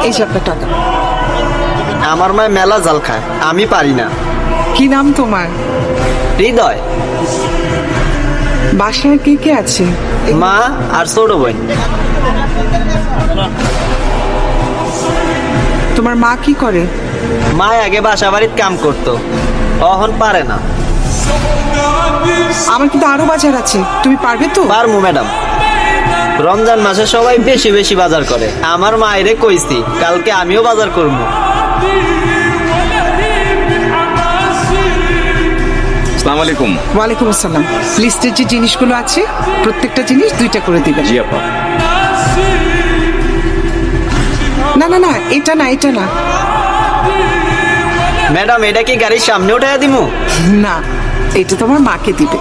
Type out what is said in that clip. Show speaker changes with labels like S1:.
S1: এই যে আপনার টাকা।
S2: আমার মায় মেলা জাল খায়, আমি পারি না।
S1: কি নাম তোমার?
S2: হৃদয়।
S1: বাসায় কে কে আছে?
S2: মা আর ছোট বোন।
S1: তোমার মা কি করে?
S2: মা আগে বাসা বাড়ির কাম করতো, এখন পারে না।
S1: আমার কিন্তু আরো বাজার আছে, তুমি পারবে তো?
S2: পারমু ম্যাডাম। রমজান মাসে সবাই বেশি বেশি বাজার করে, আমার মায়েরে কইছি কালকে আমিও বাজার করবো।
S3: আসসালামু আলাইকুম।
S1: ওয়ালাইকুম আসসালাম। লিস্টের যে জিনিসগুলো আছে প্রত্যেকটা জিনিস 2টা করে দিবেন।
S3: জি আপা।
S1: না না না, এটা না, এটা না।
S2: ম্যাডাম এটা কি গাড়ির সামনে উঠাইয়া দিমু?
S1: না, এটা তোমার মাকে দিবে।